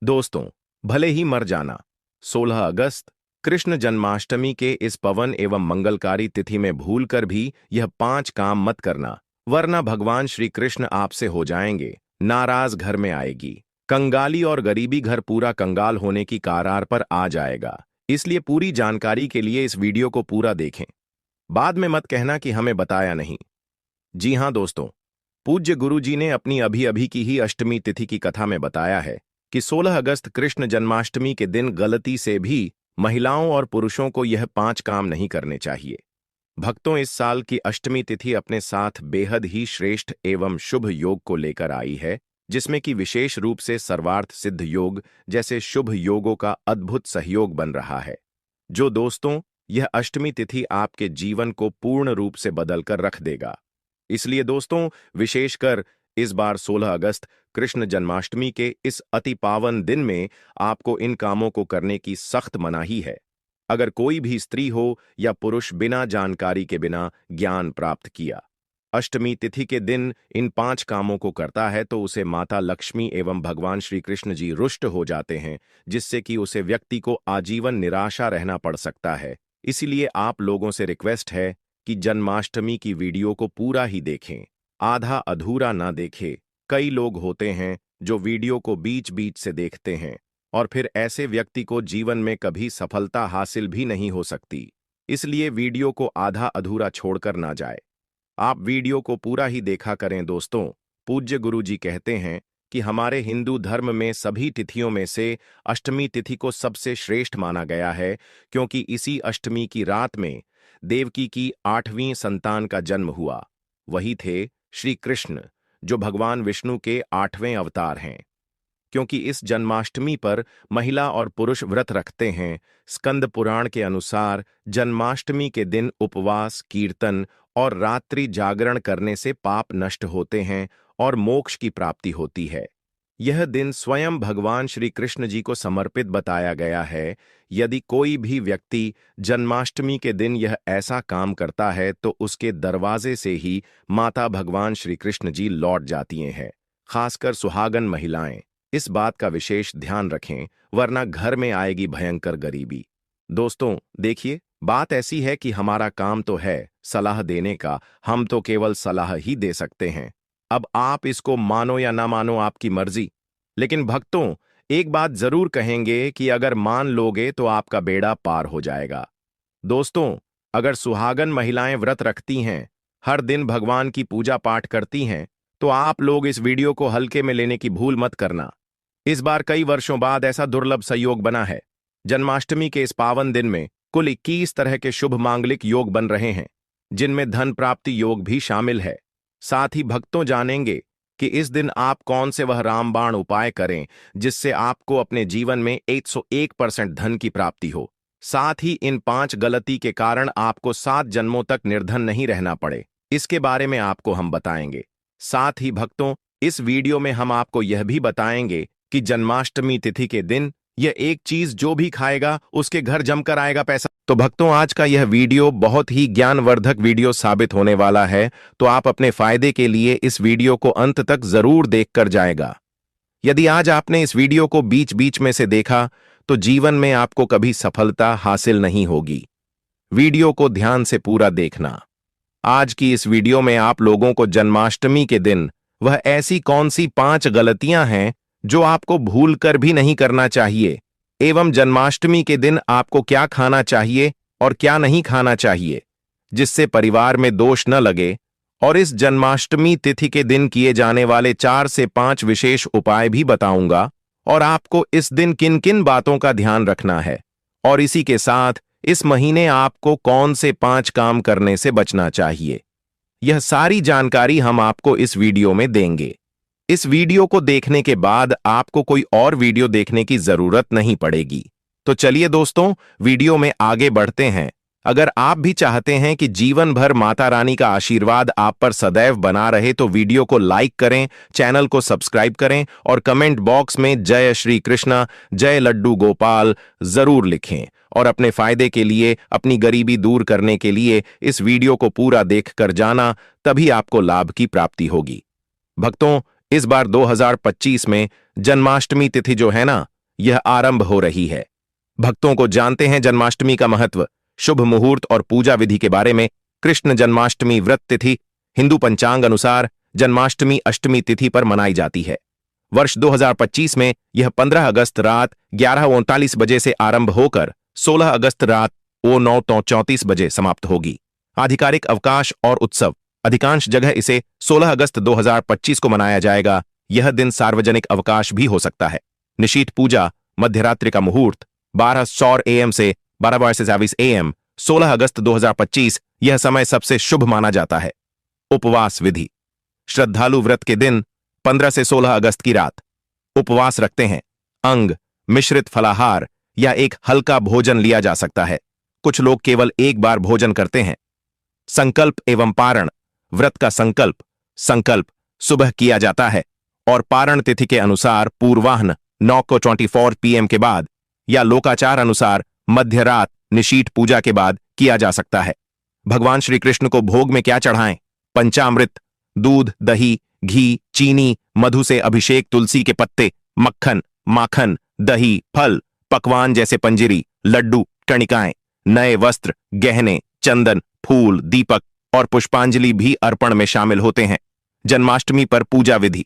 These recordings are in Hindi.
दोस्तों, भले ही मर जाना, 16 अगस्त कृष्ण जन्माष्टमी के इस पवन एवं मंगलकारी तिथि में भूलकर भी यह 5 काम मत करना, वरना भगवान श्री कृष्ण आपसे हो जाएंगे नाराज, घर में आएगी कंगाली और गरीबी, घर पूरा कंगाल होने की कगार पर आ जाएगा। इसलिए पूरी जानकारी के लिए इस वीडियो को पूरा देखें, बाद में मत कहना कि हमें बताया नहीं। जी हां दोस्तों, पूज्य गुरु जी ने अपनी अभी अभी की ही अष्टमी तिथि की कथा में बताया है कि 16 अगस्त कृष्ण जन्माष्टमी के दिन गलती से भी महिलाओं और पुरुषों को यह 5 काम नहीं करने चाहिए। भक्तों, इस साल की अष्टमी तिथि अपने साथ बेहद ही श्रेष्ठ एवं शुभ योग को लेकर आई है, जिसमें कि विशेष रूप से सर्वार्थ सिद्ध योग जैसे शुभ योगों का अद्भुत सहयोग बन रहा है। जो दोस्तों, यह अष्टमी तिथि आपके जीवन को पूर्ण रूप से बदलकर रख देगा। इसलिए दोस्तों, विशेषकर इस बार 16 अगस्त कृष्ण जन्माष्टमी के इस अति पावन दिन में आपको इन कामों को करने की सख्त मनाही है। अगर कोई भी स्त्री हो या पुरुष बिना जानकारी के बिना ज्ञान प्राप्त किया अष्टमी तिथि के दिन इन 5 कामों को करता है तो उसे माता लक्ष्मी एवं भगवान श्री कृष्ण जी रुष्ट हो जाते हैं, जिससे कि उसे व्यक्ति को आजीवन निराशा रहना पड़ सकता है। इसीलिए आप लोगों से रिक्वेस्ट है कि जन्माष्टमी की वीडियो को पूरा ही देखें, आधा अधूरा ना देखें। कई लोग होते हैं जो वीडियो को बीच बीच से देखते हैं और फिर ऐसे व्यक्ति को जीवन में कभी सफलता हासिल भी नहीं हो सकती। इसलिए वीडियो को आधा अधूरा छोड़कर ना जाए, आप वीडियो को पूरा ही देखा करें। दोस्तों, पूज्य गुरु जी कहते हैं कि हमारे हिंदू धर्म में सभी तिथियों में से अष्टमी तिथि को सबसे श्रेष्ठ माना गया है, क्योंकि इसी अष्टमी की रात में देवकी की 8वीं संतान का जन्म हुआ। वही थे श्री कृष्ण, जो भगवान विष्णु के 8वें अवतार हैं। क्योंकि इस जन्माष्टमी पर महिला और पुरुष व्रत रखते हैं, स्कंद पुराण के अनुसार जन्माष्टमी के दिन उपवास, कीर्तन और रात्रि जागरण करने से पाप नष्ट होते हैं और मोक्ष की प्राप्ति होती है। यह दिन स्वयं भगवान श्री कृष्ण जी को समर्पित बताया गया है। यदि कोई भी व्यक्ति जन्माष्टमी के दिन यह ऐसा काम करता है तो उसके दरवाजे से ही माता भगवान श्री कृष्ण जी लौट जाती हैं। खासकर सुहागन महिलाएं इस बात का विशेष ध्यान रखें, वरना घर में आएगी भयंकर गरीबी। दोस्तों देखिए, बात ऐसी है कि हमारा काम तो है सलाह देने का, हम तो केवल सलाह ही दे सकते हैं। अब आप इसको मानो या ना मानो, आपकी मर्जी। लेकिन भक्तों, एक बात जरूर कहेंगे कि अगर मान लोगे तो आपका बेड़ा पार हो जाएगा। दोस्तों, अगर सुहागन महिलाएं व्रत रखती हैं, हर दिन भगवान की पूजा पाठ करती हैं, तो आप लोग इस वीडियो को हल्के में लेने की भूल मत करना। इस बार कई वर्षों बाद ऐसा दुर्लभ संयोग बना है। जन्माष्टमी के इस पावन दिन में कुल 21 तरह के शुभ मांगलिक योग बन रहे हैं, जिनमें धन प्राप्ति योग भी शामिल है। साथ ही भक्तों जानेंगे कि इस दिन आप कौन से वह रामबाण उपाय करें जिससे आपको अपने जीवन में 101% धन की प्राप्ति हो। साथ ही इन 5 गलती के कारण आपको 7 जन्मों तक निर्धन नहीं रहना पड़े, इसके बारे में आपको हम बताएंगे। साथ ही भक्तों, इस वीडियो में हम आपको यह भी बताएंगे कि जन्माष्टमी तिथि के दिन यह एक चीज जो भी खाएगा उसके घर जमकर आएगा पैसा। तो भक्तों, आज का यह वीडियो बहुत ही ज्ञानवर्धक वीडियो साबित होने वाला है, तो आप अपने फायदे के लिए इस वीडियो को अंत तक जरूर देखकर जाएगा। यदि आज आपने इस वीडियो को बीच बीच में से देखा तो जीवन में आपको कभी सफलता हासिल नहीं होगी। वीडियो को ध्यान से पूरा देखना। आज की इस वीडियो में आप लोगों को जन्माष्टमी के दिन वह ऐसी कौन सी 5 गलतियां हैं जो आपको भूलकर भी नहीं करना चाहिए, एवं जन्माष्टमी के दिन आपको क्या खाना चाहिए और क्या नहीं खाना चाहिए, जिससे परिवार में दोष न लगे। और इस जन्माष्टमी तिथि के दिन किए जाने वाले 4 से 5 विशेष उपाय भी बताऊंगा, और आपको इस दिन किन किन बातों का ध्यान रखना है, और इसी के साथ इस महीने आपको कौन से 5 काम करने से बचना चाहिए। यह सारी जानकारी हम आपको इस वीडियो में देंगे। इस वीडियो को देखने के बाद आपको कोई और वीडियो देखने की जरूरत नहीं पड़ेगी। तो चलिए दोस्तों, वीडियो में आगे बढ़ते हैं। अगर आप भी चाहते हैं कि जीवन भर माता रानी का आशीर्वाद आप पर सदैव बना रहे तो वीडियो को लाइक करें, चैनल को सब्सक्राइब करें और कमेंट बॉक्स में जय श्री कृष्णा, जय लड्डू गोपाल जरूर लिखें। और अपने फायदे के लिए, अपनी गरीबी दूर करने के लिए इस वीडियो को पूरा देखकर जाना, तभी आपको लाभ की प्राप्ति होगी। भक्तों, इस बार 2025 में जन्माष्टमी तिथि जो है ना, यह आरंभ हो रही है। भक्तों को जानते हैं जन्माष्टमी का महत्व, शुभ मुहूर्त और पूजा विधि के बारे में। कृष्ण जन्माष्टमी व्रत तिथि हिंदू पंचांग अनुसार जन्माष्टमी अष्टमी तिथि पर मनाई जाती है। वर्ष 2025 में यह 15 अगस्त रात 11:39 बजे से आरंभ होकर 16 अगस्त रात 09:34 बजे समाप्त होगी। आधिकारिक अवकाश और उत्सव, अधिकांश जगह इसे 16 अगस्त 2025 को मनाया जाएगा। यह दिन सार्वजनिक अवकाश भी हो सकता है। निशीथ पूजा, मध्यरात्रि का मुहूर्त 12:00 AM से 12:22 AM, 16 अगस्त 2025 यह समय सबसे शुभ माना जाता है। उपवास विधि, श्रद्धालु व्रत के दिन 15 से 16 अगस्त की रात उपवास रखते हैं। अंग, मिश्रित फलाहार या एक हल्का भोजन लिया जा सकता है। कुछ लोग केवल एक बार भोजन करते हैं। संकल्प एवं पारण, व्रत का संकल्प सुबह किया जाता है और पारण तिथि के अनुसार पूर्वाह्न 9:24 PM के बाद या लोकाचार अनुसार मध्य रात निशीथ पूजा के बाद किया जा सकता है। भगवान श्री कृष्ण को भोग में क्या चढ़ाएं? पंचामृत, दूध, दही, घी, चीनी, मधु से अभिषेक, तुलसी के पत्ते, मक्खन, माखन, दही, फल, पकवान जैसे पंजिरी, लड्डू, कणिकाएं, नए वस्त्र, गहने, चंदन, फूल, दीपक और पुष्पांजलि भी अर्पण में शामिल होते हैं। जन्माष्टमी पर पूजा विधि,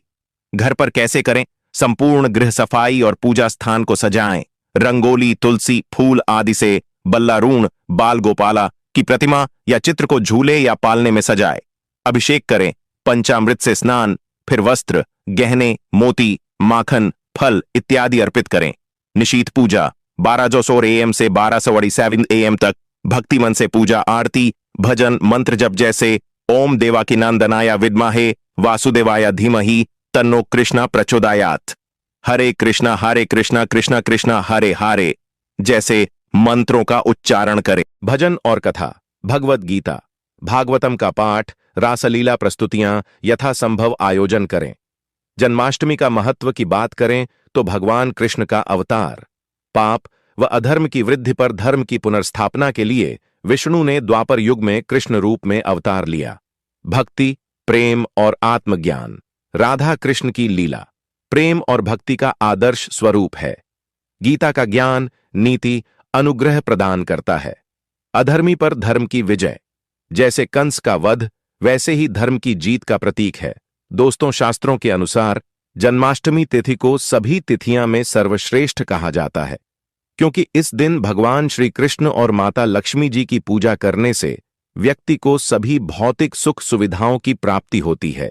घर पर कैसे करें? संपूर्ण गृह सफाई और पूजा स्थान को सजाएं। रंगोली, तुलसी, फूल आदि से बल्लारूण, बाल गोपाला की प्रतिमा या चित्र को झूले या पालने में सजाए। अभिषेक करें, पंचामृत से स्नान, फिर वस्त्र, गहने, मोती, माखन, फल इत्यादि अर्पित करें। निशीथ पूजा 12:00 AM से 12:27 AM तक भक्ति मन से पूजा, आरती, भजन, मंत्र जप जैसे ओम देवाकिनंदनाय विद्महे वासुदेवाय धीमहि तन्नो कृष्णा प्रचोदयात्, हरे कृष्णा कृष्णा कृष्णा हरे हरे जैसे मंत्रों का उच्चारण करें। भजन और कथा, भगवद गीता, भागवतम का पाठ, रासलीला प्रस्तुतियां यथासंभव आयोजन करें। जन्माष्टमी का महत्व की बात करें तो भगवान कृष्ण का अवतार, पाप व अधर्म की वृद्धि पर धर्म की पुनर्स्थापना के लिए विष्णु ने द्वापर युग में कृष्ण रूप में अवतार लिया। भक्ति, प्रेम और आत्मज्ञान, राधा कृष्ण की लीला प्रेम और भक्ति का आदर्श स्वरूप है। गीता का ज्ञान, नीति, अनुग्रह प्रदान करता है। अधर्मी पर धर्म की विजय, जैसे कंस का वध वैसे ही धर्म की जीत का प्रतीक है। दोस्तों, शास्त्रों के अनुसार जन्माष्टमी तिथि को सभी तिथियां में सर्वश्रेष्ठ कहा जाता है, क्योंकि इस दिन भगवान श्री कृष्ण और माता लक्ष्मी जी की पूजा करने से व्यक्ति को सभी भौतिक सुख सुविधाओं की प्राप्ति होती है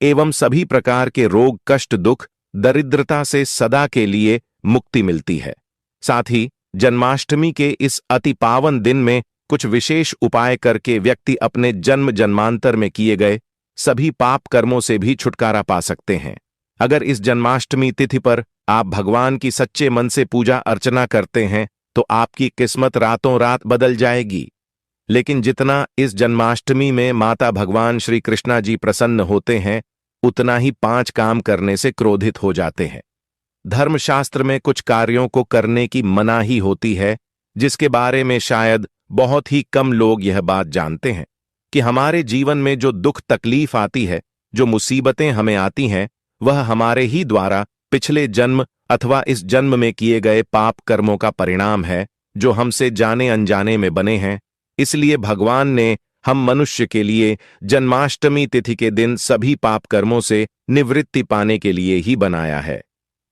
एवं सभी प्रकार के रोग, कष्ट, दुख, दरिद्रता से सदा के लिए मुक्ति मिलती है। साथ ही जन्माष्टमी के इस अति पावन दिन में कुछ विशेष उपाय करके व्यक्ति अपने जन्म जन्मांतर में किए गए सभी पाप कर्मों से भी छुटकारा पा सकते हैं। अगर इस जन्माष्टमी तिथि पर आप भगवान की सच्चे मन से पूजा अर्चना करते हैं तो आपकी किस्मत रातों रात बदल जाएगी। लेकिन जितना इस जन्माष्टमी में माता भगवान श्री कृष्णा जी प्रसन्न होते हैं, उतना ही 5 काम करने से क्रोधित हो जाते हैं। धर्मशास्त्र में कुछ कार्यों को करने की मनाही होती है, जिसके बारे में शायद बहुत ही कम लोग यह बात जानते हैं कि हमारे जीवन में जो दुख तकलीफ आती है, जो मुसीबतें हमें आती हैं, वह हमारे ही द्वारा पिछले जन्म अथवा इस जन्म में किए गए पाप कर्मों का परिणाम है, जो हमसे जाने अनजाने में बने हैं। इसलिए भगवान ने हम मनुष्य के लिए जन्माष्टमी तिथि के दिन सभी पाप कर्मों से निवृत्ति पाने के लिए ही बनाया है।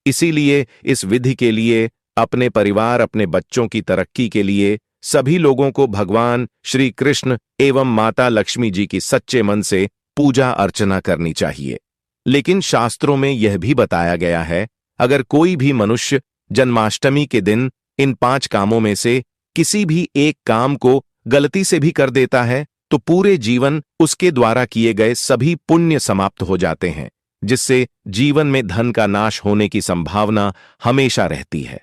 इसीलिए इस विधि के लिए, अपने परिवार, अपने बच्चों की तरक्की के लिए सभी लोगों को भगवान श्री कृष्ण एवं माता लक्ष्मी जी की सच्चे मन से पूजा अर्चना करनी चाहिए। लेकिन शास्त्रों में यह भी बताया गया है, अगर कोई भी मनुष्य जन्माष्टमी के दिन इन 5 कामों में से किसी भी एक काम को गलती से भी कर देता है तो पूरे जीवन उसके द्वारा किए गए सभी पुण्य समाप्त हो जाते हैं, जिससे जीवन में धन का नाश होने की संभावना हमेशा रहती है।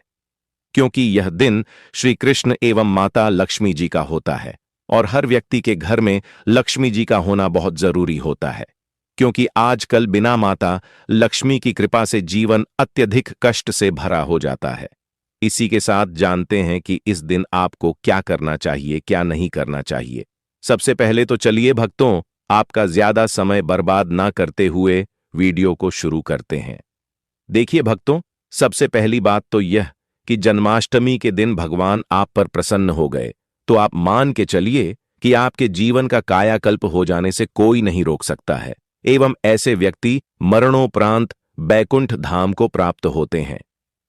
क्योंकि यह दिन श्री कृष्ण एवं माता लक्ष्मी जी का होता है और हर व्यक्ति के घर में लक्ष्मी जी का होना बहुत जरूरी होता है, क्योंकि आजकल बिना माता लक्ष्मी की कृपा से जीवन अत्यधिक कष्ट से भरा हो जाता है। इसी के साथ जानते हैं कि इस दिन आपको क्या करना चाहिए, क्या नहीं करना चाहिए। सबसे पहले तो चलिए भक्तों, आपका ज्यादा समय बर्बाद ना करते हुए वीडियो को शुरू करते हैं। देखिए भक्तों, सबसे पहली बात तो यह कि जन्माष्टमी के दिन भगवान आप पर प्रसन्न हो गए तो आप मान के चलिए कि आपके जीवन का कायाकल्प हो जाने से कोई नहीं रोक सकता है एवं ऐसे व्यक्ति मरणोपरांत बैकुंठ धाम को प्राप्त होते हैं।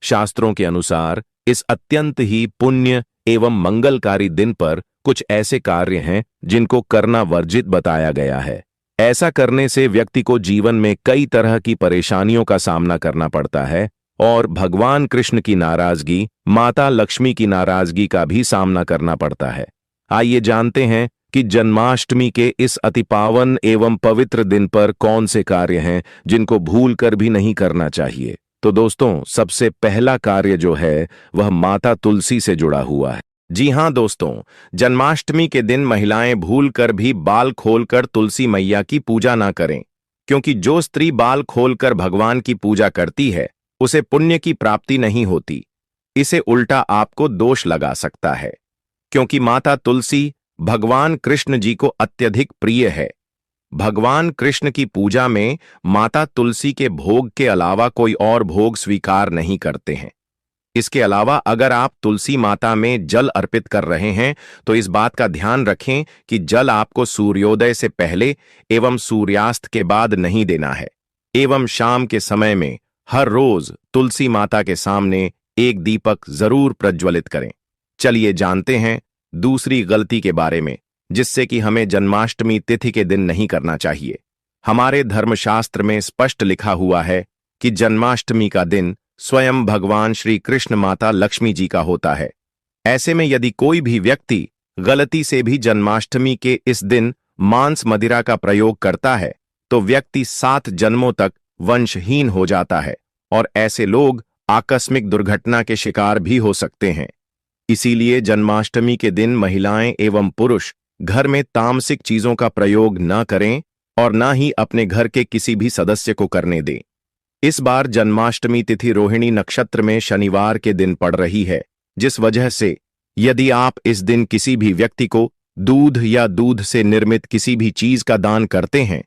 शास्त्रों के अनुसार इस अत्यंत ही पुण्य एवं मंगलकारी दिन पर कुछ ऐसे कार्य हैं जिनको करना वर्जित बताया गया है। ऐसा करने से व्यक्ति को जीवन में कई तरह की परेशानियों का सामना करना पड़ता है और भगवान कृष्ण की नाराजगी, माता लक्ष्मी की नाराजगी का भी सामना करना पड़ता है। आइए जानते हैं कि जन्माष्टमी के इस अति पावन एवं पवित्र दिन पर कौन से कार्य हैं जिनको भूल कर भी नहीं करना चाहिए। तो दोस्तों, सबसे पहला कार्य जो है वह माता तुलसी से जुड़ा हुआ है। जी हां दोस्तों, जन्माष्टमी के दिन महिलाएं भूल कर भी बाल खोलकर तुलसी मैया की पूजा ना करें, क्योंकि जो स्त्री बाल खोलकर भगवान की पूजा करती है उसे पुण्य की प्राप्ति नहीं होती। इसे उल्टा आपको दोष लगा सकता है, क्योंकि माता तुलसी भगवान कृष्ण जी को अत्यधिक प्रिय है। भगवान कृष्ण की पूजा में माता तुलसी के भोग के अलावा कोई और भोग स्वीकार नहीं करते हैं। इसके अलावा अगर आप तुलसी माता में जल अर्पित कर रहे हैं तो इस बात का ध्यान रखें कि जल आपको सूर्योदय से पहले एवं सूर्यास्त के बाद नहीं देना है एवं शाम के समय में हर रोज तुलसी माता के सामने एक दीपक जरूर प्रज्वलित करें। चलिए जानते हैं दूसरी गलती के बारे में, जिससे कि हमें जन्माष्टमी तिथि के दिन नहीं करना चाहिए। हमारे धर्मशास्त्र में स्पष्ट लिखा हुआ है कि जन्माष्टमी का दिन स्वयं भगवान श्री कृष्ण माता लक्ष्मी जी का होता है। ऐसे में यदि कोई भी व्यक्ति गलती से भी जन्माष्टमी के इस दिन मांस मदिरा का प्रयोग करता है तो व्यक्ति 7 जन्मों तक वंशहीन हो जाता है और ऐसे लोग आकस्मिक दुर्घटना के शिकार भी हो सकते हैं। इसीलिए जन्माष्टमी के दिन महिलाएं एवं पुरुष घर में तामसिक चीजों का प्रयोग न करें और न ही अपने घर के किसी भी सदस्य को करने दें। इस बार जन्माष्टमी तिथि रोहिणी नक्षत्र में शनिवार के दिन पड़ रही है, जिस वजह से यदि आप इस दिन किसी भी व्यक्ति को दूध या दूध से निर्मित किसी भी चीज का दान करते हैं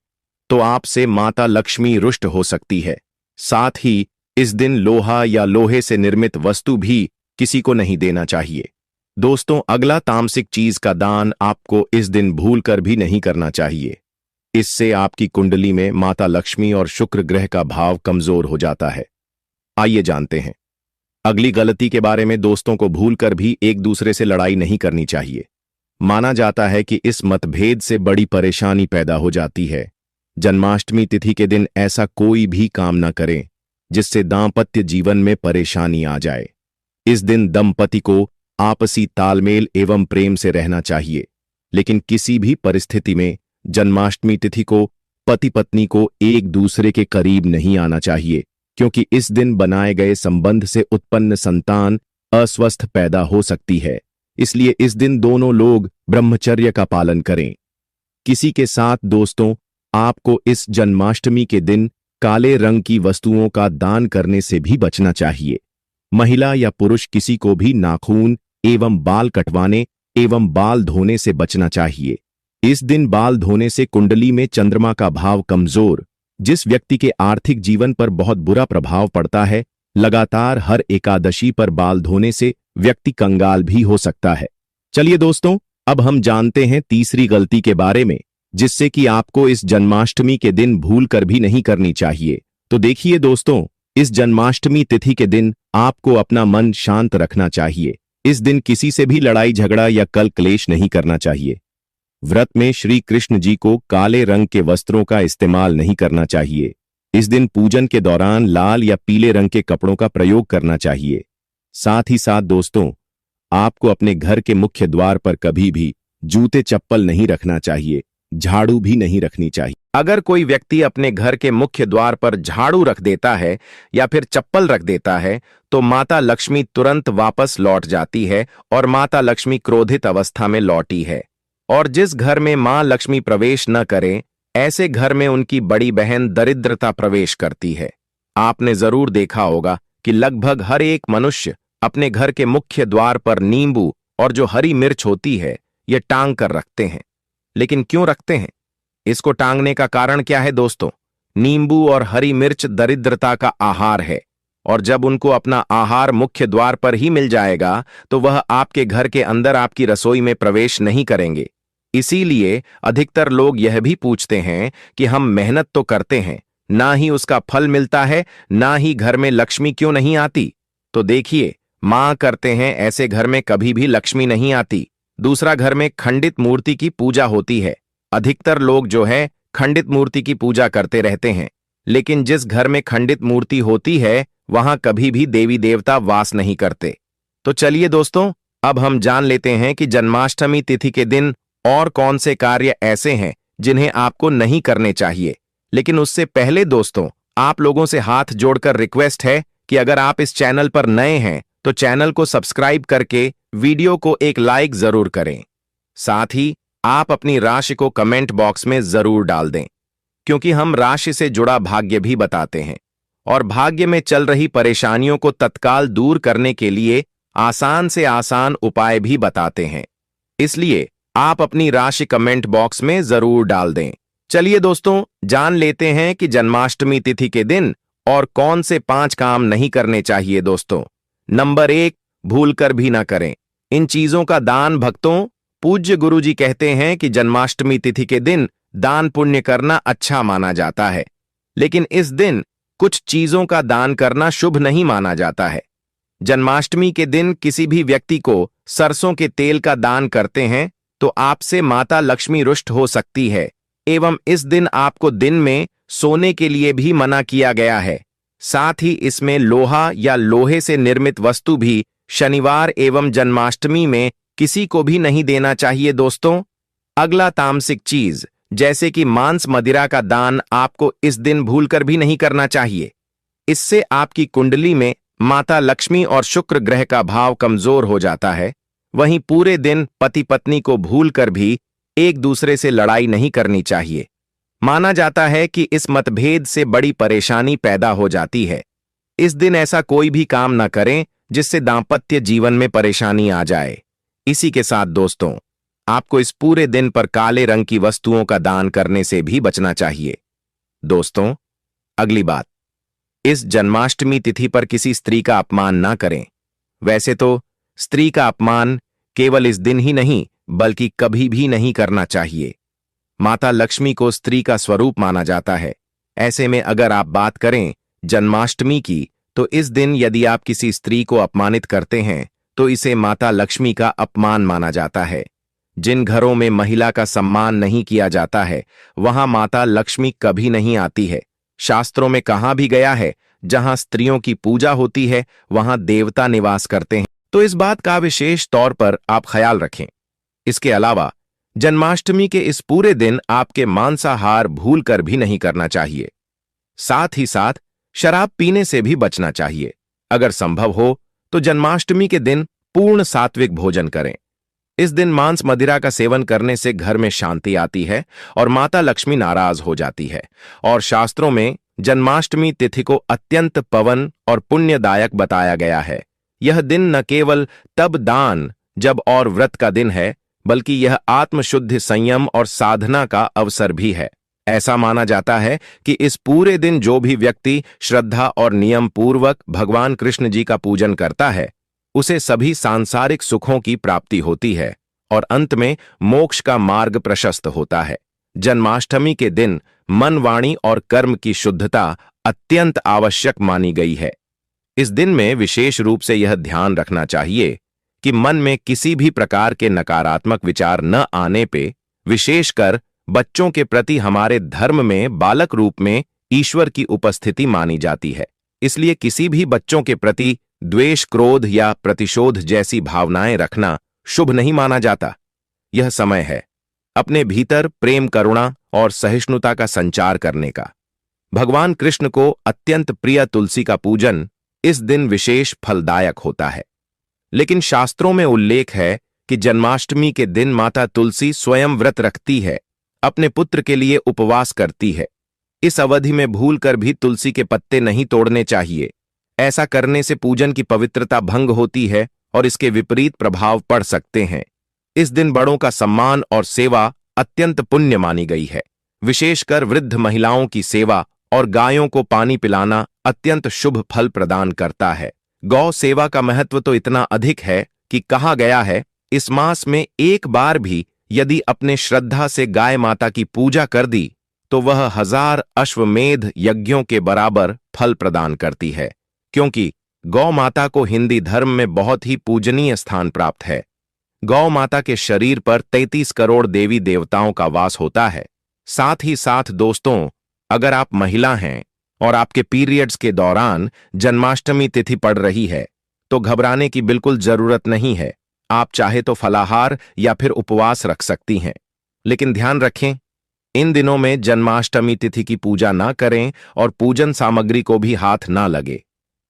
तो आपसे माता लक्ष्मी रुष्ट हो सकती है। साथ ही इस दिन लोहा या लोहे से निर्मित वस्तु भी किसी को नहीं देना चाहिए। दोस्तों, अगला तामसिक चीज का दान आपको इस दिन भूलकर भी नहीं करना चाहिए। इससे आपकी कुंडली में माता लक्ष्मी और शुक्र ग्रह का भाव कमजोर हो जाता है। आइए जानते हैं अगली गलती के बारे में। दोस्तों को भूलकर भी एक दूसरे से लड़ाई नहीं करनी चाहिए। माना जाता है कि इस मतभेद से बड़ी परेशानी पैदा हो जाती है। जन्माष्टमी तिथि के दिन ऐसा कोई भी काम न करें जिससे दांपत्य जीवन में परेशानी आ जाए। इस दिन दंपति को आपसी तालमेल एवं प्रेम से रहना चाहिए, लेकिन किसी भी परिस्थिति में जन्माष्टमी तिथि को पति पत्नी को एक दूसरे के करीब नहीं आना चाहिए, क्योंकि इस दिन बनाए गए संबंध से उत्पन्न संतान अस्वस्थ पैदा हो सकती है। इसलिए इस दिन दोनों लोग ब्रह्मचर्य का पालन करें। किसी के साथ दोस्तों, आपको इस जन्माष्टमी के दिन काले रंग की वस्तुओं का दान करने से भी बचना चाहिए। महिला या पुरुष किसी को भी नाखून एवं बाल कटवाने एवं बाल धोने से बचना चाहिए। इस दिन बाल धोने से कुंडली में चंद्रमा का भाव कमजोर, जिस व्यक्ति के आर्थिक जीवन पर बहुत बुरा प्रभाव पड़ता है। लगातार हर एकादशी पर बाल धोने से व्यक्ति कंगाल भी हो सकता है। चलिए दोस्तों, अब हम जानते हैं तीसरी गलती के बारे में, जिससे कि आपको इस जन्माष्टमी के दिन भूल कर भी नहीं करनी चाहिए। तो देखिए दोस्तों, इस जन्माष्टमी तिथि के दिन आपको अपना मन शांत रखना चाहिए। इस दिन किसी से भी लड़ाई झगड़ा या कल क्लेश नहीं करना चाहिए। व्रत में श्री कृष्ण जी को काले रंग के वस्त्रों का इस्तेमाल नहीं करना चाहिए। इस दिन पूजन के दौरान लाल या पीले रंग के कपड़ों का प्रयोग करना चाहिए। साथ ही साथ दोस्तों, आपको अपने घर के मुख्य द्वार पर कभी भी जूते चप्पल नहीं रखना चाहिए, झाड़ू भी नहीं रखनी चाहिए। अगर कोई व्यक्ति अपने घर के मुख्य द्वार पर झाड़ू रख देता है या फिर चप्पल रख देता है तो माता लक्ष्मी तुरंत वापस लौट जाती है और माता लक्ष्मी क्रोधित अवस्था में लौटी है। और जिस घर में मां लक्ष्मी प्रवेश न करे, ऐसे घर में उनकी बड़ी बहन दरिद्रता प्रवेश करती है। आपने जरूर देखा होगा कि लगभग हर एक मनुष्य अपने घर के मुख्य द्वार पर नींबू और जो हरी मिर्च होती है ये टांग कर रखते हैं। लेकिन क्यों रखते हैं? इसको टांगने का कारण क्या है दोस्तों? नींबू और हरी मिर्च दरिद्रता का आहार है। और जब उनको अपना आहार मुख्य द्वार पर ही मिल जाएगा तो वह आपके घर के अंदर आपकी रसोई में प्रवेश नहीं करेंगे। इसीलिए अधिकतर लोग यह भी पूछते हैं कि हम मेहनत तो करते हैं, ना ही उसका फल मिलता है, ना ही घर में लक्ष्मी क्यों नहीं आती। तो देखिए, मां करते हैं ऐसे घर में कभी भी लक्ष्मी नहीं आती। दूसरा, घर में खंडित मूर्ति की पूजा होती है। अधिकतर लोग जो है खंडित मूर्ति की पूजा करते रहते हैं, लेकिन जिस घर में खंडित मूर्ति होती है वहां कभी भी देवी देवता वास नहीं करते। तो चलिए दोस्तों, अब हम जान लेते हैं कि जन्माष्टमी तिथि के दिन और कौन से कार्य ऐसे हैं जिन्हें आपको नहीं करने चाहिए। लेकिन उससे पहले दोस्तों, आप लोगों से हाथ जोड़कर रिक्वेस्ट है कि अगर आप इस चैनल पर नए हैं तो चैनल को सब्सक्राइब करके वीडियो को एक लाइक जरूर करें। साथ ही आप अपनी राशि को कमेंट बॉक्स में जरूर डाल दें, क्योंकि हम राशि से जुड़ा भाग्य भी बताते हैं और भाग्य में चल रही परेशानियों को तत्काल दूर करने के लिए आसान से आसान उपाय भी बताते हैं। इसलिए आप अपनी राशि कमेंट बॉक्स में जरूर डाल दें। चलिए दोस्तों, जान लेते हैं कि जन्माष्टमी तिथि के दिन और कौन से 5 काम नहीं करने चाहिए दोस्तों। नंबर 1, भूलकर भी ना करें। इन चीजों का दान भक्तों, पूज्य गुरुजी कहते हैं कि जन्माष्टमी तिथि के दिन दान पुण्य करना अच्छा माना जाता है, लेकिन इस दिन कुछ चीजों का दान करना शुभ नहीं माना जाता है। जन्माष्टमी के दिन किसी भी व्यक्ति को सरसों के तेल का दान करते हैं तो आपसे माता लक्ष्मी रुष्ट हो सकती है, एवं इस दिन आपको दिन में सोने के लिए भी मना किया गया है। साथ ही इसमें लोहा या लोहे से निर्मित वस्तु भी शनिवार एवं जन्माष्टमी में किसी को भी नहीं देना चाहिए दोस्तों। अगला, तामसिक चीज जैसे कि मांस मदिरा का दान आपको इस दिन भूलकर भी नहीं करना चाहिए। इससे आपकी कुंडली में माता लक्ष्मी और शुक्र ग्रह का भाव कमजोर हो जाता है। वहीं पूरे दिन पति पत्नी को भूलकर भी एक दूसरे से लड़ाई नहीं करनी चाहिए। माना जाता है कि इस मतभेद से बड़ी परेशानी पैदा हो जाती है। इस दिन ऐसा कोई भी काम न करें जिससे दांपत्य जीवन में परेशानी आ जाए। इसी के साथ दोस्तों, आपको इस पूरे दिन पर काले रंग की वस्तुओं का दान करने से भी बचना चाहिए। दोस्तों, अगली बात, इस जन्माष्टमी तिथि पर किसी स्त्री का अपमान ना करें। वैसे तो स्त्री का अपमान केवल इस दिन ही नहीं बल्कि कभी भी नहीं करना चाहिए। माता लक्ष्मी को स्त्री का स्वरूप माना जाता है। ऐसे में अगर आप बात करें जन्माष्टमी की, तो इस दिन यदि आप किसी स्त्री को अपमानित करते हैं तो इसे माता लक्ष्मी का अपमान माना जाता है। जिन घरों में महिला का सम्मान नहीं किया जाता है वहां माता लक्ष्मी कभी नहीं आती है। शास्त्रों में कहा भी गया है, जहां स्त्रियों की पूजा होती है वहां देवता निवास करते हैं। तो इस बात का विशेष तौर पर आप ख्याल रखें। इसके अलावा जन्माष्टमी के इस पूरे दिन आपके मांसाहार भूलकर भी नहीं करना चाहिए। साथ ही साथ शराब पीने से भी बचना चाहिए। अगर संभव हो तो जन्माष्टमी के दिन पूर्ण सात्विक भोजन करें। इस दिन मांस मदिरा का सेवन करने से घर में शांति आती है और माता लक्ष्मी नाराज हो जाती है। और शास्त्रों में जन्माष्टमी तिथि को अत्यंत पवन और पुण्यदायक बताया गया है। यह दिन न केवल तब दान जब और व्रत का दिन है, बल्कि यह आत्मशुद्धि, संयम और साधना का अवसर भी है। ऐसा माना जाता है कि इस पूरे दिन जो भी व्यक्ति श्रद्धा और नियम पूर्वक भगवान कृष्ण जी का पूजन करता है उसे सभी सांसारिक सुखों की प्राप्ति होती है और अंत में मोक्ष का मार्ग प्रशस्त होता है। जन्माष्टमी के दिन मन, वाणी और कर्म की शुद्धता अत्यंत आवश्यक मानी गई है। इस दिन में विशेष रूप से यह ध्यान रखना चाहिए कि मन में किसी भी प्रकार के नकारात्मक विचार न आने पे, विशेषकर बच्चों के प्रति हमारे धर्म में बालक रूप में ईश्वर की उपस्थिति मानी जाती है। इसलिए किसी भी बच्चों के प्रति द्वेष, क्रोध या प्रतिशोध जैसी भावनाएं रखना शुभ नहीं माना जाता। यह समय है अपने भीतर प्रेम, करुणा और सहिष्णुता का संचार करने का। भगवान कृष्ण को अत्यंत प्रिय तुलसी का पूजन इस दिन विशेष फलदायक होता है। लेकिन शास्त्रों में उल्लेख है कि जन्माष्टमी के दिन माता तुलसी स्वयं व्रत रखती है, अपने पुत्र के लिए उपवास करती है। इस अवधि में भूलकर भी तुलसी के पत्ते नहीं तोड़ने चाहिए। ऐसा करने से पूजन की पवित्रता भंग होती है और इसके विपरीत प्रभाव पड़ सकते हैं। इस दिन बड़ों का सम्मान और सेवा अत्यंत पुण्य मानी गई है। विशेषकर वृद्ध महिलाओं की सेवा और गायों को पानी पिलाना अत्यंत शुभ फल प्रदान करता है। गौ सेवा का महत्व तो इतना अधिक है कि कहा गया है, इस मास में एक बार भी यदि अपने श्रद्धा से गाय माता की पूजा कर दी तो वह 1000 अश्वमेध यज्ञों के बराबर फल प्रदान करती है, क्योंकि गौ माता को हिंदी धर्म में बहुत ही पूजनीय स्थान प्राप्त है। गौ माता के शरीर पर 33 करोड़ देवी देवताओं का वास होता है। साथ ही साथ दोस्तों, अगर आप महिला हैं और आपके पीरियड्स के दौरान जन्माष्टमी तिथि पड़ रही है तो घबराने की बिल्कुल जरूरत नहीं है। आप चाहे तो फलाहार या फिर उपवास रख सकती हैं, लेकिन ध्यान रखें, इन दिनों में जन्माष्टमी तिथि की पूजा ना करें और पूजन सामग्री को भी हाथ ना लगे।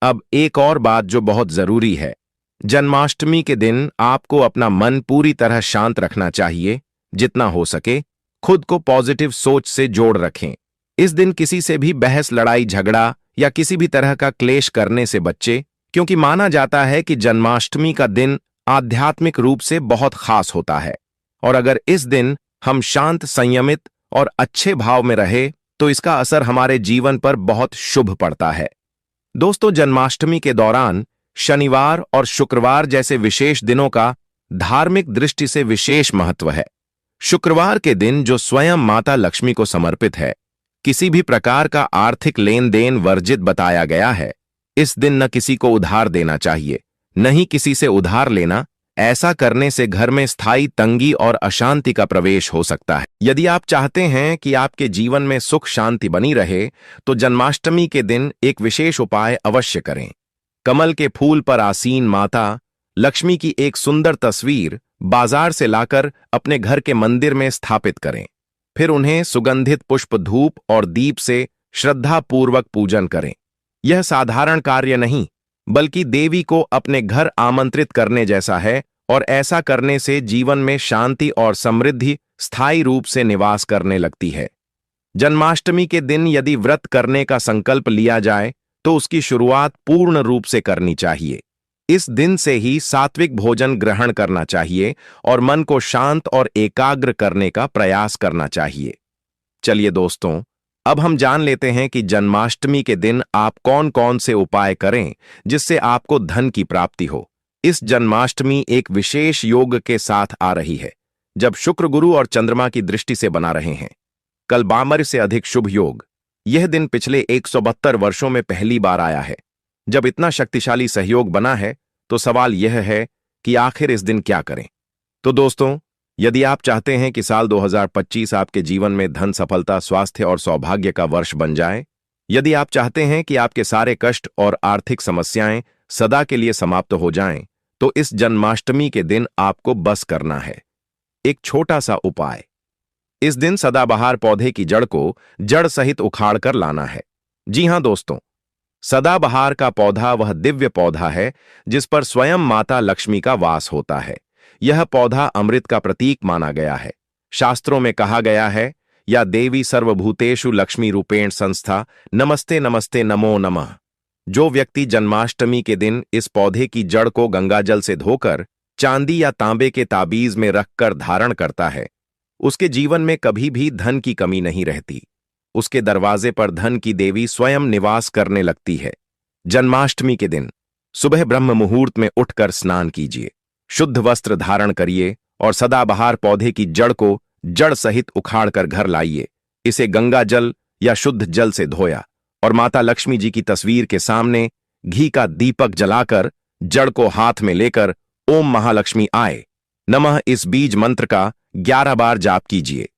अब एक और बात जो बहुत जरूरी है, जन्माष्टमी के दिन आपको अपना मन पूरी तरह शांत रखना चाहिए। जितना हो सके खुद को पॉजिटिव सोच से जोड़ रखें। इस दिन किसी से भी बहस, लड़ाई झगड़ा या किसी भी तरह का क्लेश करने से बच्चे, क्योंकि माना जाता है कि जन्माष्टमी का दिन आध्यात्मिक रूप से बहुत खास होता है। और अगर इस दिन हम शांत, संयमित और अच्छे भाव में रहे तो इसका असर हमारे जीवन पर बहुत शुभ पड़ता है। दोस्तों, जन्माष्टमी के दौरान शनिवार और शुक्रवार जैसे विशेष दिनों का धार्मिक दृष्टि से विशेष महत्व है। शुक्रवार के दिन जो स्वयं माता लक्ष्मी को समर्पित है, किसी भी प्रकार का आर्थिक लेन देन वर्जित बताया गया है। इस दिन न किसी को उधार देना चाहिए, न ही किसी से उधार लेना। ऐसा करने से घर में स्थायी तंगी और अशांति का प्रवेश हो सकता है। यदि आप चाहते हैं कि आपके जीवन में सुख शांति बनी रहे तो जन्माष्टमी के दिन एक विशेष उपाय अवश्य करें। कमल के फूल पर आसीन माता लक्ष्मी की एक सुंदर तस्वीर बाजार से लाकर अपने घर के मंदिर में स्थापित करें। फिर उन्हें सुगंधित पुष्प, धूप और दीप से श्रद्धापूर्वक पूजन करें। यह साधारण कार्य नहीं, बल्कि देवी को अपने घर आमंत्रित करने जैसा है, और ऐसा करने से जीवन में शांति और समृद्धि स्थायी रूप से निवास करने लगती है। जन्माष्टमी के दिन यदि व्रत करने का संकल्प लिया जाए तो उसकी शुरुआत पूर्ण रूप से करनी चाहिए। इस दिन से ही सात्विक भोजन ग्रहण करना चाहिए और मन को शांत और एकाग्र करने का प्रयास करना चाहिए। चलिए दोस्तों, अब हम जान लेते हैं कि जन्माष्टमी के दिन आप कौन कौन से उपाय करें जिससे आपको धन की प्राप्ति हो। इस जन्माष्टमी एक विशेष योग के साथ आ रही है, जब शुक्र, गुरु और चंद्रमा की दृष्टि से बना रहे हैं। कल बामर से अधिक शुभ योग। यह दिन पिछले 172 वर्षों में पहली बार आया है। जब इतना शक्तिशाली सहयोग बना है तो सवाल यह है कि आखिर इस दिन क्या करें। तो दोस्तों, यदि आप चाहते हैं कि साल 2025 आपके जीवन में धन, सफलता, स्वास्थ्य और सौभाग्य का वर्ष बन जाए, यदि आप चाहते हैं कि आपके सारे कष्ट और आर्थिक समस्याएं सदा के लिए समाप्त हो जाएं, तो इस जन्माष्टमी के दिन आपको बस करना है एक छोटा सा उपाय। इस दिन सदाबहार पौधे की जड़ को जड़ सहित उखाड़ कर लाना है। जी हां दोस्तों, सदाबहार का पौधा वह दिव्य पौधा है जिस पर स्वयं माता लक्ष्मी का वास होता है। यह पौधा अमृत का प्रतीक माना गया है। शास्त्रों में कहा गया है, या देवी सर्वभूतेषु लक्ष्मी रूपेण संस्था, नमस्ते नमस्ते नमो नमः। जो व्यक्ति जन्माष्टमी के दिन इस पौधे की जड़ को गंगाजल से धोकर चांदी या तांबे के ताबीज में रखकर धारण करता है, उसके जीवन में कभी भी धन की कमी नहीं रहती। उसके दरवाजे पर धन की देवी स्वयं निवास करने लगती है। जन्माष्टमी के दिन सुबह ब्रह्म मुहूर्त में उठकर स्नान कीजिए, शुद्ध वस्त्र धारण करिए और सदाबहार पौधे की जड़ को जड़ सहित उखाड़कर घर लाइए। इसे गंगा जल या शुद्ध जल से धोया और माता लक्ष्मी जी की तस्वीर के सामने घी का दीपक जलाकर जड़ को हाथ में लेकर ओम महालक्ष्मी आए नमः इस बीज मंत्र का 11 बार जाप कीजिए।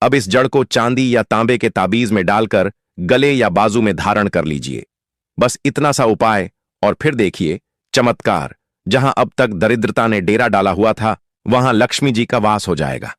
अब इस जड़ को चांदी या तांबे के ताबीज में डालकर गले या बाजू में धारण कर लीजिए। बस इतना सा उपाय, और फिर देखिए चमत्कार। जहां अब तक दरिद्रता ने डेरा डाला हुआ था, वहां लक्ष्मी जी का वास हो जाएगा।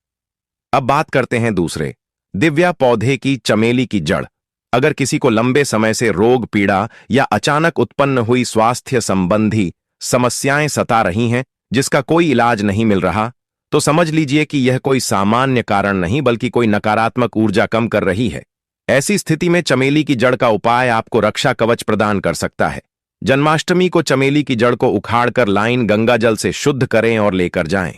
अब बात करते हैं दूसरे दिव्या पौधे की, चमेली की जड़। अगर किसी को लंबे समय से रोग, पीड़ा या अचानक उत्पन्न हुई स्वास्थ्य संबंधी समस्याएं सता रही हैं जिसका कोई इलाज नहीं मिल रहा, तो समझ लीजिए कि यह कोई सामान्य कारण नहीं बल्कि कोई नकारात्मक ऊर्जा कम कर रही है। ऐसी स्थिति में चमेली की जड़ का उपाय आपको रक्षा कवच प्रदान कर सकता है। जन्माष्टमी को चमेली की जड़ को उखाड़कर लाइन गंगाजल से शुद्ध करें और लेकर जाएं।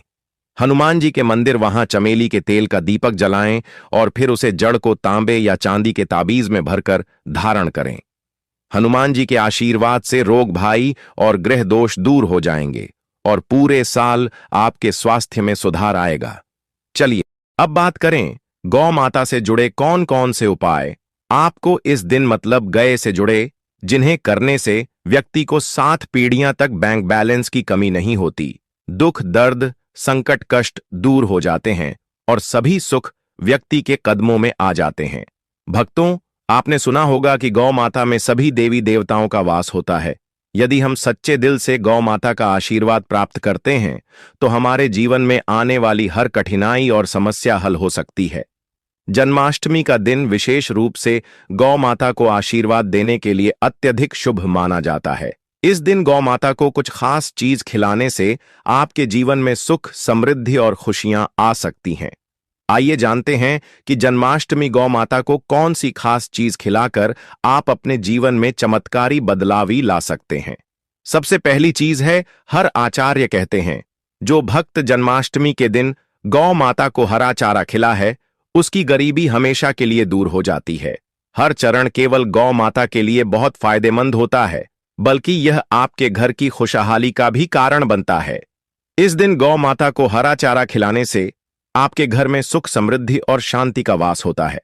हनुमान जी के मंदिर वहां चमेली के तेल का दीपक जलाएं और फिर उसे जड़ को तांबे या चांदी के ताबीज में भरकर धारण करें। हनुमान जी के आशीर्वाद से रोग भाई और ग्रह दोष दूर हो जाएंगे और पूरे साल आपके स्वास्थ्य में सुधार आएगा। चलिए अब बात करें गौ माता से जुड़े कौन कौन से उपाय आपको इस दिन मतलब गए से जुड़े, जिन्हें करने से व्यक्ति को 7 पीढ़ियां तक बैंक बैलेंस की कमी नहीं होती, दुख दर्द संकट कष्ट दूर हो जाते हैं और सभी सुख व्यक्ति के कदमों में आ जाते हैं। भक्तों, आपने सुना होगा कि गौ माता में सभी देवी देवताओं का वास होता है। यदि हम सच्चे दिल से गौ माता का आशीर्वाद प्राप्त करते हैं तो हमारे जीवन में आने वाली हर कठिनाई और समस्या हल हो सकती है। जन्माष्टमी का दिन विशेष रूप से गौ माता को आशीर्वाद देने के लिए अत्यधिक शुभ माना जाता है। इस दिन गौ माता को कुछ खास चीज खिलाने से आपके जीवन में सुख समृद्धि और खुशियां आ सकती हैं। आइए जानते हैं कि जन्माष्टमी गौ माता को कौन सी खास चीज खिलाकर आप अपने जीवन में चमत्कारी बदलावी ला सकते हैं। सबसे पहली चीज है, हर आचार्य कहते हैं जो भक्त जन्माष्टमी के दिन गौ माता को हरा चारा खिला है उसकी गरीबी हमेशा के लिए दूर हो जाती है। हर चरण केवल गौ माता के लिए बहुत फायदेमंद होता है, बल्कि यह आपके घर की खुशहाली का भी कारण बनता है। इस दिन गौ माता को हरा चारा खिलाने से आपके घर में सुख समृद्धि और शांति का वास होता है।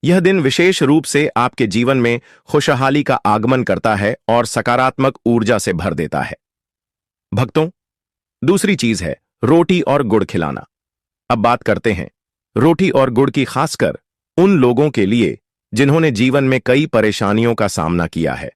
यह दिन विशेष रूप से आपके जीवन में खुशहाली का आगमन करता है और सकारात्मक ऊर्जा से भर देता है। भक्तों, दूसरी चीज है रोटी और गुड़ खिलाना। अब बात करते हैं रोटी और गुड़ की, खासकर उन लोगों के लिए जिन्होंने जीवन में कई परेशानियों का सामना किया है।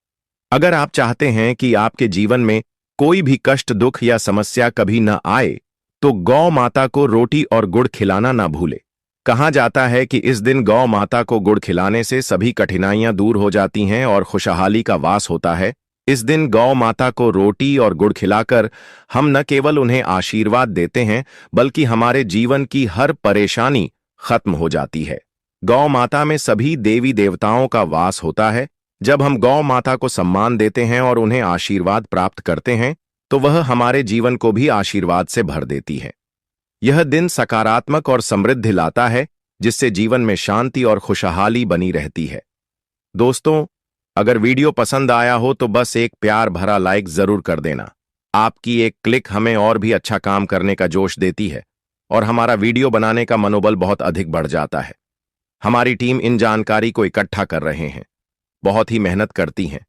अगर आप चाहते हैं कि आपके जीवन में कोई भी कष्ट दुख या समस्या कभी न आए तो गौ माता को रोटी और गुड़ खिलाना ना भूले। कहा जाता है कि इस दिन गौ माता को गुड़ खिलाने से सभी कठिनाइयां दूर हो जाती हैं और खुशहाली का वास होता है। इस दिन गौ माता को रोटी और गुड़ खिलाकर हम न केवल उन्हें आशीर्वाद देते हैं बल्कि हमारे जीवन की हर परेशानी खत्म हो जाती है। गौ माता में सभी देवी देवताओं का वास होता है। जब हम गौ माता को सम्मान देते हैं और उन्हें आशीर्वाद प्राप्त करते हैं तो वह हमारे जीवन को भी आशीर्वाद से भर देती है। यह दिन सकारात्मक और समृद्धि लाता है, जिससे जीवन में शांति और खुशहाली बनी रहती है। दोस्तों, अगर वीडियो पसंद आया हो तो बस एक प्यार भरा लाइक जरूर कर देना। आपकी एक क्लिक हमें और भी अच्छा काम करने का जोश देती है और हमारा वीडियो बनाने का मनोबल बहुत अधिक बढ़ जाता है। हमारी टीम इन जानकारी को इकट्ठा कर रहे हैं, बहुत ही मेहनत करती हैं,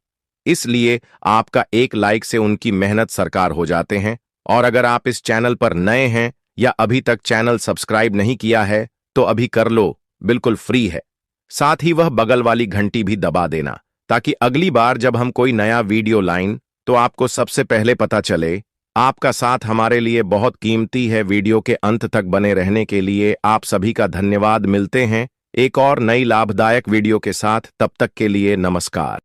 इसलिए आपका एक लाइक से उनकी मेहनत साकार हो जाते हैं। और अगर आप इस चैनल पर नए हैं या अभी तक चैनल सब्सक्राइब नहीं किया है तो अभी कर लो, बिल्कुल फ्री है। साथ ही वह बगल वाली घंटी भी दबा देना ताकि अगली बार जब हम कोई नया वीडियो लाएं तो आपको सबसे पहले पता चले। आपका साथ हमारे लिए बहुत कीमती है। वीडियो के अंत तक बने रहने के लिए आप सभी का धन्यवाद। मिलते हैं एक और नई लाभदायक वीडियो के साथ, तब तक के लिए नमस्कार।